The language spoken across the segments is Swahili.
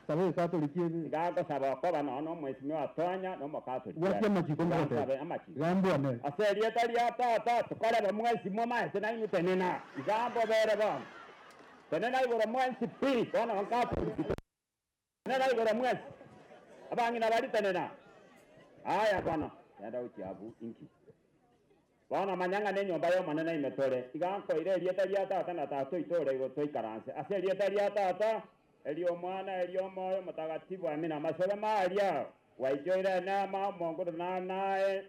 sabe Katoliki gago saba ko bana no mwesimiwa tonya no Katoliki wakia majikombe gambo ne aseria taria tata tukala ba mwezi moma tena inu tenena gambo bere ba tenena igoro mwezi pi bona Katoliki tenena igoro mwezi abangi na bali tenena aya bwana yada uchiabu inki bwana manyanga ne nyomba yo manena imetore iganko ile rieta ria tata na tata itore igo toikaranse aseria taria tata elio mwana elio moyo mutagatifu amina masoro maria waijoira na mongo na nae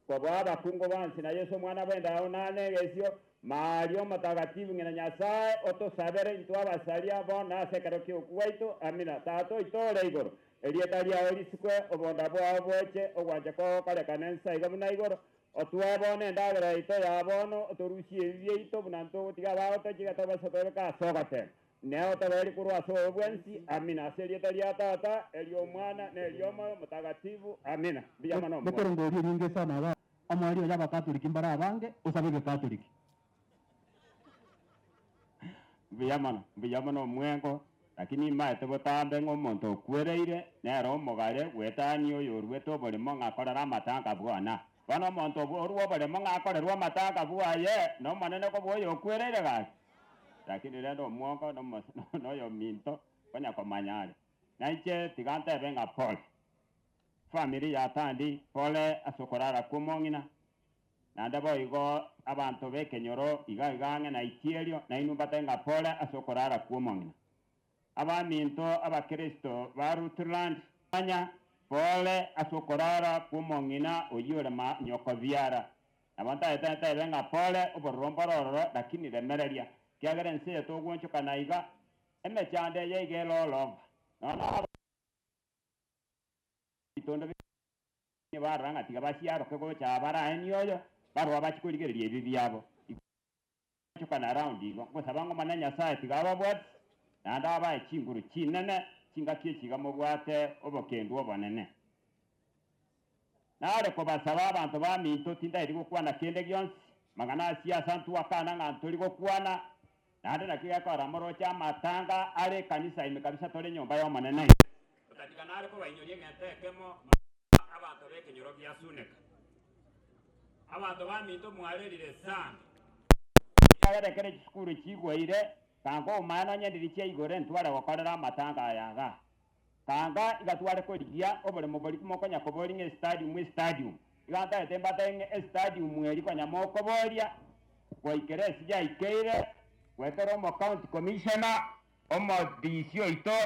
kwa baba kungo bansi na Yesu mwana benda onane gesio mario mutagatifu ngina nyasaye oto sabere into abasalia bona sekero kiokuwaito amina tato itore igoro elieta ria olisikwe obonda bwa boche ogwaje ko kale kanensa igabuna igoro otuabone ndagera ito yabono otorusie bieito bunanto tiga bao tojiga tobasotore ka sogate neo taberi kurwa so bwensi amina serieta ria tata elio mwana na elio moyo mutagatifu amina bijama no bekorongo ri ninge sana ba amwali ya Katoliki mbara abange usabege Katoliki bijama no mwengo lakini maete botambe ngomonto kwereire nero mogare wetani oyo rweto bole monga korara matanga bwana bana monto ruo bole monga korerwa matanga bwaye no manene ko boyo kwereire ga lakini rendo mwongo no yo minto kwanya kwa manyare naiche tigante benga pole family ya tandi pole asokorara kumongina na ndabo igo abantu bekenyoro igange na itierio na inumba tenga pole asokorara kumongina abaminto abakristo barutland anya pole asokorara kumongina oyure ma nyokoviara abanta etete benga pole oborombororo lakini remereria kiagerense to goncho kanaiga emechande yegelo love no itondo ni baranga tiga basiaro ko cha bara enyoyo barwa bachikurigererie bibyabo chukana around igo gosabango mananya sai tiga babwat nanda ba chinguru chinene chingakie chiga mobwate obokendo obonene nare ko basaba abantu baminto tinda iri gukwana kende gyonsi magana siasa ntu wakana nganturi gukwana nande nakiga kora moro cha matanga ale kanisa ime kabisa tole nyomba yo manene katika nare ko bainyorie ngentekemo abantu bekenyoro bya suneka abantu baminto mwarerire sana yagere kere chikuru chigweire kango mana nyendiri che igore ntwara wakorera matanga yaga kanga igatware ko ligia obole moboli kumokonya ko bolinge stadium iganta etemba tenge stadium mweri konya moko bolia kwa ikeresi ya ikeire wetero mo county commissioner omo disio ito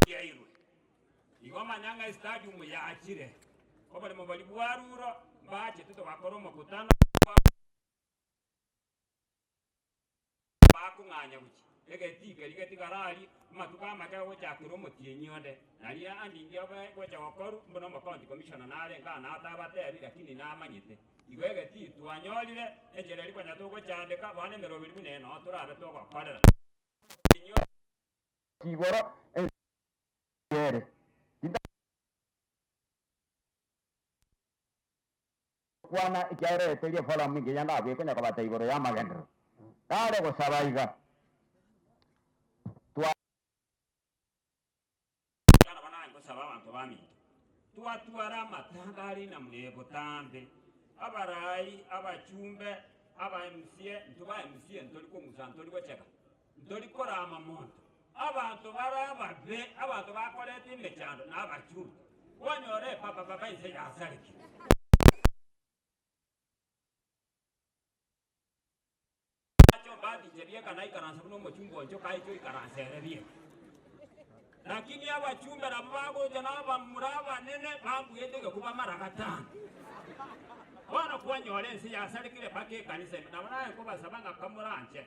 yairwe igoma nyanga stadium ya achire obole moboli bwaruro bache tuto bakoro mokutano bakunganya buki egeti garali matuka makao cha kuromo tienyonde nalia andi ndio kwa cha wakoru mbono mo county commissioner nale ngana atabateri lakini namanyite igwegeti twanyolire ejere liko nyatoko chandeka bane merobiri buneno turabe to kwakorera kigoro ere kwana ikare teje fola mwingi yanda abiko nyakabata igoro ya magendro kale go sabaiga twa kana bana ngo sababantu bami twatwara matangari na mlebo tambe abarai abachumbe aba MCA ntuba MCA ntoli ko musantoli ko cheka ntoli ko rama monto abantu baraba be abantu bakolete imechando na abachumbe wanyore papa ise yasariki badi jebie kana ikaransa no mochumbo njo kai jo ikaransa rebie lakini aba chumba na bago janaba muraba nene babu yedege kuba marakatana wana kuanyole nsi ya salikire pake kanisa na bana ko basabanga kamuranje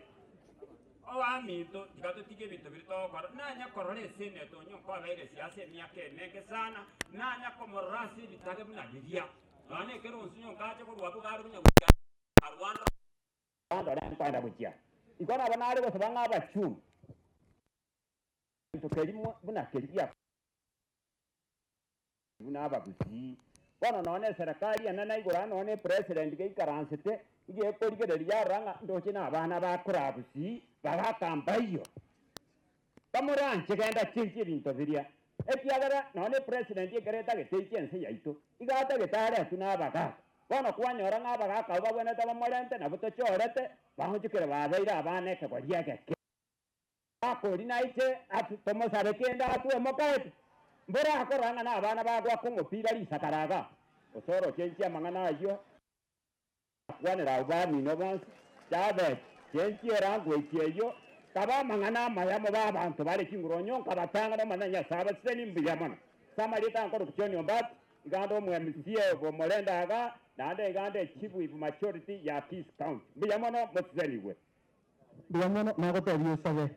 owa mito digato tige bintu birito kwa nanya korole sene to nyo kwa baile siasa miake meke sana nanya ko morasi bitage buna bidia ane kero nsinyo ngaje ko rwabu garu nya arwana ndo na kwenda bukia ikona bana ale basabanga abachumba to kelimo buna kelia buna ababuzi wana naone serikali anana igora naone president ke ikaransete ige korikereria ranga ndoche na abana ba kurabuzi bagakamba hiyo bamuranche genda chinchi bintu biria ekiagara none president yekereta geteiki ense yaitu igata getare tuna baga bono kwanyora ng'abagaka babwenete bamorente nabo tochorete banchukire babeire abaneke bariageke akori naiche atutomosabe kenda atuemokaete mbora akoranga n'abana bagwa kung'opira risakaraga osoro chenchi amang'ana ayo kwanera ubani no bonse jabe chenchi erangwechi eyo kaba mang'ana amayamo b'abantu bari kinguronyo kabatanga n'amananya saba seni mbiyamana samarita nkoro kuchoni ombati igando mweMCA bomolendaga nande igande chief with majority ya Peace County mbiyamana motseniwe mbiyamana nagotebiye sabe